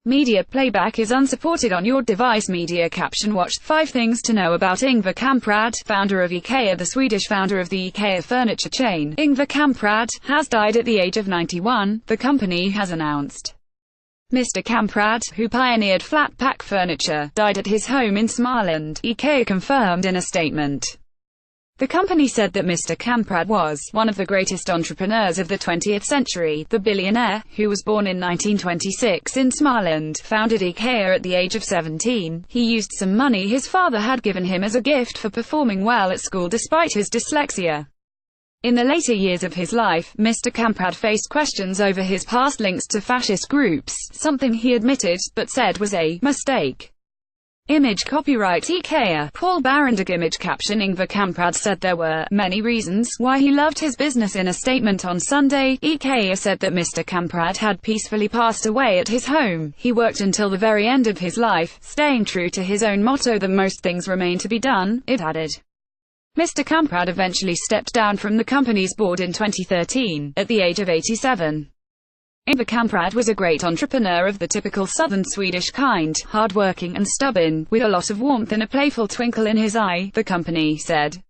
Media playback is unsupported on your device. Media caption. Watch 5 things to know about Ingvar Kamprad, founder of Ikea. The Swedish founder of the Ikea furniture chain, Ingvar Kamprad, has died at the age of 91, the company has announced. Mr. Kamprad, who pioneered flat pack furniture, died at his home in Småland, Ikea confirmed in a statement. The company said that Mr. Kamprad was one of the greatest entrepreneurs of the 20th century. The billionaire, who was born in 1926 in Småland, founded Ikea at the age of 17. He used some money his father had given him as a gift for performing well at school despite his dyslexia. In the later years of his life, Mr. Kamprad faced questions over his past links to fascist groups, something he admitted, but said was a mistake. Image copyright Ikea, Paul Barendag. Image caption. Ingvar Kamprad said there were many reasons why he loved his business. In a statement on Sunday, Ikea said that Mr. Kamprad had peacefully passed away at his home. He worked until the very end of his life, staying true to his own motto that most things remain to be done, it added. Mr. Kamprad eventually stepped down from the company's board in 2013, at the age of 87. Ingvar Kamprad was a great entrepreneur of the typical southern Swedish kind, hard-working and stubborn, with a lot of warmth and a playful twinkle in his eye, the company said.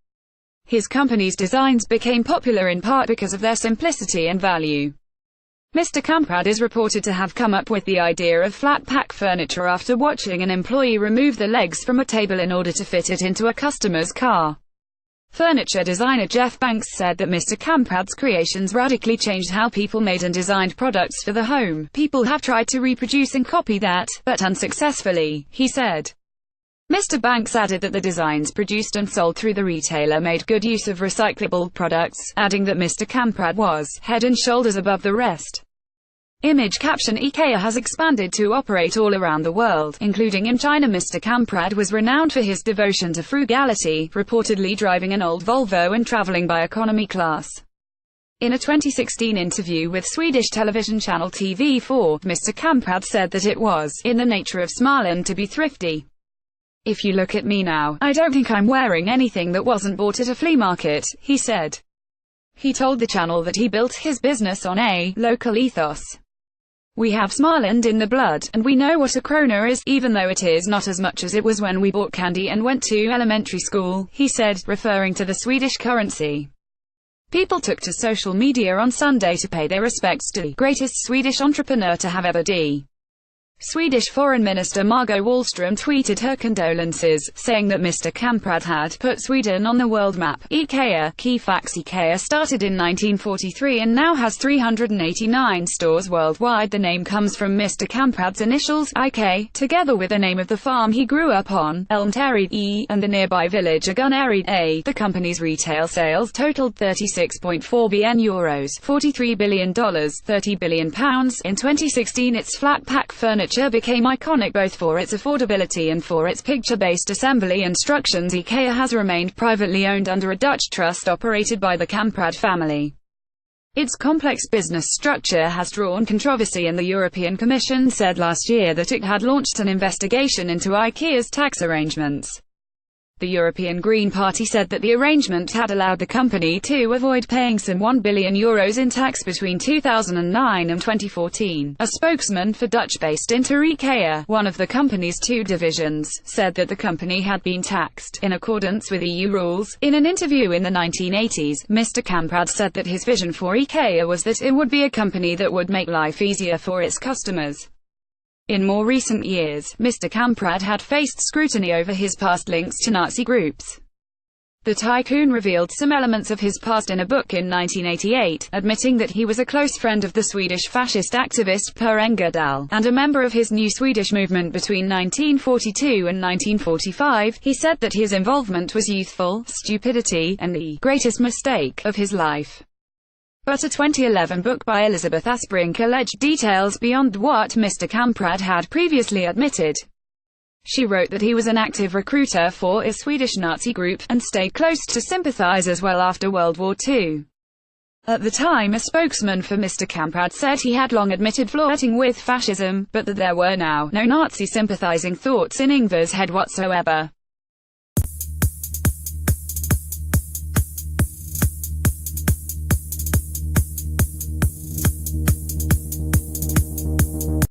His company's designs became popular in part because of their simplicity and value. Mr. Kamprad is reported to have come up with the idea of flat-pack furniture after watching an employee remove the legs from a table in order to fit it into a customer's car. Furniture designer Jeff Banks said that Mr. Kamprad's creations radically changed how people made and designed products for the home. People have tried to reproduce and copy that, but unsuccessfully, he said. Mr. Banks added that the designs produced and sold through the retailer made good use of recyclable products, adding that Mr. Kamprad was head and shoulders above the rest. Image caption. Ikea has expanded to operate all around the world, including in China. Mr. Kamprad was renowned for his devotion to frugality, reportedly driving an old Volvo and traveling by economy class. In a 2016 interview with Swedish television channel TV4, Mr. Kamprad said that it was in the nature of Småland to be thrifty. "If you look at me now, I don't think I'm wearing anything that wasn't bought at a flea market," he said. He told the channel that he built his business on a local ethos. "We have Småland in the blood, and we know what a krona is, even though it is not as much as it was when we bought candy and went to elementary school," he said, referring to the Swedish currency. People took to social media on Sunday to pay their respects to the greatest Swedish entrepreneur to have ever d. Swedish Foreign Minister Margot Wallström tweeted her condolences, saying that Mr. Kamprad had put Sweden on the world map. Ikea, key facts. Ikea started in 1943 and now has 389 stores worldwide. The name comes from Mr. Kamprad's initials, IK, together with the name of the farm he grew up on, Elmteryd, E, and the nearby village Agunnaryd, A. The company's retail sales totaled €36.4 billion, $43 billion, £30 billion. In 2016 its flat-pack furniture became iconic both for its affordability and for its picture-based assembly instructions. Ikea has remained privately owned under a Dutch trust operated by the Kamprad family. Its complex business structure has drawn controversy, and the European Commission said last year that it had launched an investigation into Ikea's tax arrangements. The European Green Party said that the arrangement had allowed the company to avoid paying some €1 billion in tax between 2009 and 2014. A spokesman for Dutch-based Inter Ikea, one of the company's 2 divisions, said that the company had been taxed in accordance with EU rules. In an interview in the 1980s, Mr. Kamprad said that his vision for Ikea was that it would be a company that would make life easier for its customers. In more recent years, Mr. Kamprad had faced scrutiny over his past links to Nazi groups. The tycoon revealed some elements of his past in a book in 1988, admitting that he was a close friend of the Swedish fascist activist Per Engdahl, and a member of his New Swedish movement between 1942 and 1945. He said that his involvement was youthful stupidity and the greatest mistake of his life. But a 2011 book by Elizabeth Asbrink alleged details beyond what Mr. Kamprad had previously admitted. She wrote that he was an active recruiter for a Swedish Nazi group, and stayed close to sympathizers well after World War II. At the time, a spokesman for Mr. Kamprad said he had long admitted flirting with fascism, but that there were now no Nazi sympathizing thoughts in Ingvar's head whatsoever.